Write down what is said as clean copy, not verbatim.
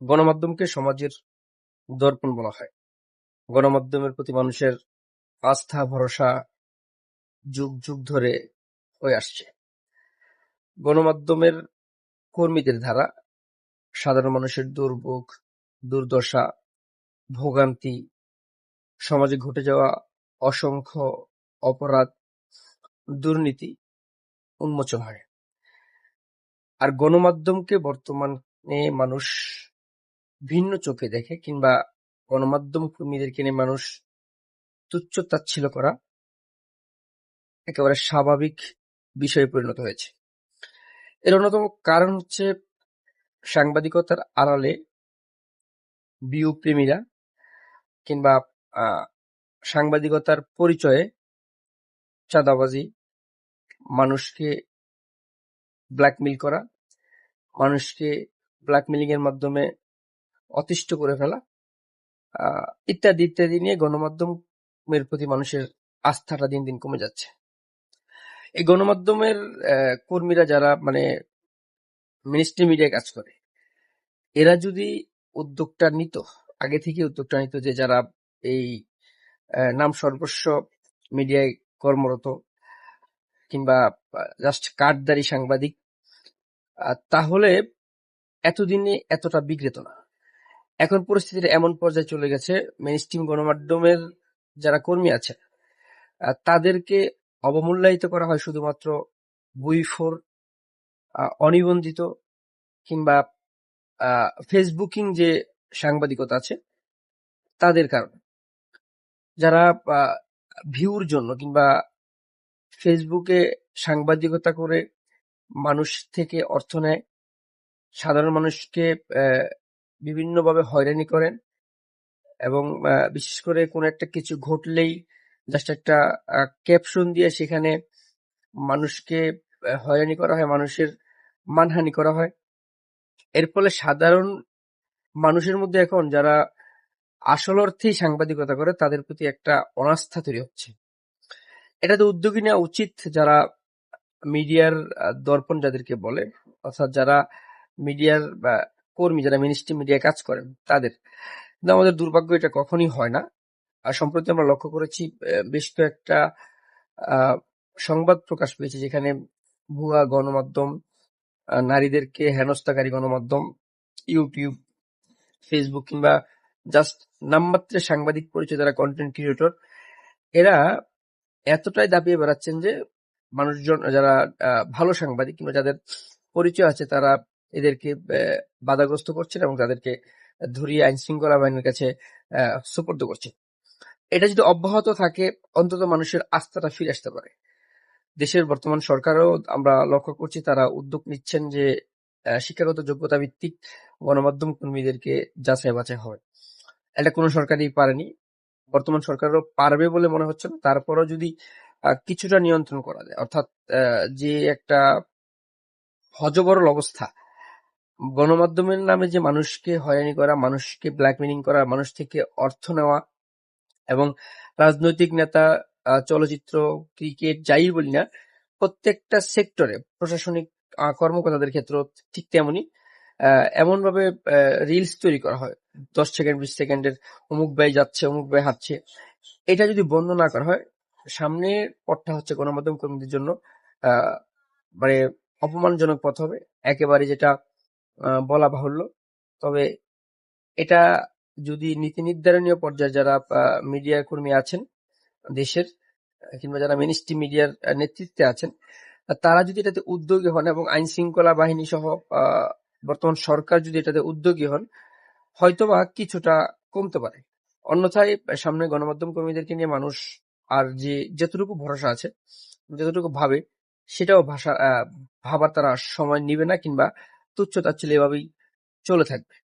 গণমাধ্যমকে সমাজের দর্পণ বলা হয়। গণমাধ্যমের প্রতি মানুষের আস্থা ভরসা যুগ যুগ ধরে হয়ে আসছে। গণমাধ্যমের কর্মীদের দ্বারা সাধারণ মানুষের দুর্ভোগ, দুর্দশা, ভোগান্তি, সমাজে ঘটে যাওয়া অসংখ্য অপরাধ, দুর্নীতি উন্মোচন হয়। আর গণমাধ্যমকে বর্তমানে মানুষ ভিন্ন চোখে দেখে, কিংবা গণমাধ্যম কর্মীদেরকে নিয়ে মানুষ তুচ্ছ তাচ্ছিল্য করা একেবারে স্বাভাবিক বিষয়ে পরিণত হয়েছে। এর অন্যতম কারণ হচ্ছে সাংবাদিকতার আড়ালে ভিউ প্রেমীরা কিংবা সাংবাদিকতার পরিচয়ে চাঁদাবাজি, মানুষকে ব্ল্যাকমেইল করা, মানুষকে ব্ল্যাকমেইলিং এর মাধ্যমে অতিষ্ঠ করে ফেলা, ইত্যাদি ইত্যাদি নিয়ে গণমাধ্যমের প্রতি মানুষের আস্থাটা দিন দিন কমে যাচ্ছে। এই গণমাধ্যমের কর্মীরা যারা মিনিস্ট্রি মিডিয়ায় কাজ করে, এরা যদি উদ্যোগটা নিত, আগে থেকে উদ্যোগটা নিত, যে যারা এই নাম সর্বস্ব মিডিয়ায় কর্মরত কিংবা জাস্ট কার্ডধারী সাংবাদিক, তাহলে এতদিনে এতটা বিগড়েত না। এখন পরিস্থিতিটা এমন পর্যায়ে চলে গেছে, মেইনস্ট্রিম গণমাধ্যমের যারা কর্মী আছে তাদেরকে অবমূল্যায়িত করা হয় শুধুমাত্র বই-ফোর, অনিবন্ধিত কিংবা ফেসবুকিং যে সাংবাদিকতা আছে তাদের কারণে। যারা ভিউর জন্য কিংবা ফেসবুকে সাংবাদিকতা করে মানুষ থেকে অর্থ নেয়, সাধারণ মানুষকে বিভিন্নভাবে হয়রানি করেন, এবং বিশেষ করে কোনো একটা কিছু ঘটলেই জাস্ট একটা ক্যাপশন দিয়ে সেখানে মানুষকে হয়রানি করা হয়, মানুষের মানহানি করা হয়। এর ফলে সাধারণ মানুষের মধ্যে এখন যারা আসল অর্থেই সাংবাদিকতা করে তাদের প্রতি একটা অনাস্থা তৈরি হচ্ছে। এটাতে উদ্যোগী নেওয়া উচিত যারা মিডিয়ার দর্পণ যাদেরকে বলে, অর্থাৎ যারা মিডিয়ার কর্মী, যারা মিনিস্ট্রি মিডিয়ায় কাজ করেন তাদের। কিন্তু আমাদের দুর্ভাগ্য এটা কখনই হয় না। আর সম্প্রতি আমরা লক্ষ্য করেছি বেশ কয়েকটা সংবাদ প্রকাশ পেয়েছে যেখানে ভুয়া গণমাধ্যম, নারীদেরকে হেনস্থাকারী গণমাধ্যম, ইউটিউব, ফেসবুক কিংবা জাস্ট নামমাত্রের সাংবাদিক পরিচয় যারা কন্টেন্ট ক্রিয়েটর, এরা এতটাই দাবিয়ে বেড়াচ্ছেন যে মানুষজন যারা ভালো সাংবাদিক কিংবা যাদের পরিচয় আছে তারা এদেরকে বাধাগ্রস্ত করছেন এবং তাদেরকে ধরিয়ে আইন শৃঙ্খলা বাহিনীর কাছে সুপর্দ করছে। এটা যদি অব্যাহত থাকে অন্তত মানুষের আস্থাটা ফিরে আসতে পারে। দেশের বর্তমান সরকারও আমরা লক্ষ্য করছি তারা উদ্যোগ নিচ্ছেন যে শিক্ষাগত যোগ্যতা ভিত্তিক গণমাধ্যম কর্মীদেরকে যাচাই বাছাই হয়। এটা কোনো সরকারই পারেনি, বর্তমান সরকারও পারবে বলে মনে হচ্ছে না। তারপরও যদি কিছুটা নিয়ন্ত্রণ করা যায়, অর্থাৎ যে একটা হযবরল অবস্থা, গণমাধ্যমের নামে যে মানুষকে হয়রানি করা, মানুষকে ব্ল্যাকমেইলিং করা, মানুষ থেকে অর্থ নেওয়া, এবং রাজনৈতিক নেতা, চলচ্চিত্র, ক্রিকেট, যাই বলি না, প্রত্যেকটা সেক্টরে প্রশাসনিক কর্মকর্তাদের ক্ষেত্রেও ঠিক তেমনি এমন ভাবে রিলস তৈরি করা হয় 10 সেকেন্ড 20 সেকেন্ডের, অমুক ভাই যাচ্ছে, অমুক ভাই হাঁটছে। এটা যদি বন্ধ না করা হয়, সামনের পথটা হচ্ছে গণমাধ্যম কর্মীদের জন্য মানে অপমানজনক পথ হবে একেবারে, যেটা বলা বাহুল্য। তবে এটা যদি নীতি নির্ধারণীয় পর্যায়ে যারা মিডিয়া কর্মী আছেন দেশের, কিংবা যারা মিনিস্ট্রি মিডিয়ার নেতৃত্বে আছেন, তারা যদি এটাতে উদ্যোগী হন এবং আইন শৃঙ্খলা বাহিনী সহ বর্তমান সরকার যদি এটাতে উদ্যোগী হন, হয়তোবা কিছুটা কমতে পারে। অন্যথায় সামনে গণমাধ্যম কর্মীদেরকে নিয়ে মানুষ আর যতটুকু ভরসা আছে, যতটুকু ভাবে, সেটাও ভাবার তারা সময় নিবে না, কিংবা তুচ্ছ তাচ্ছিল্য এভাবেই চলে থাকবে।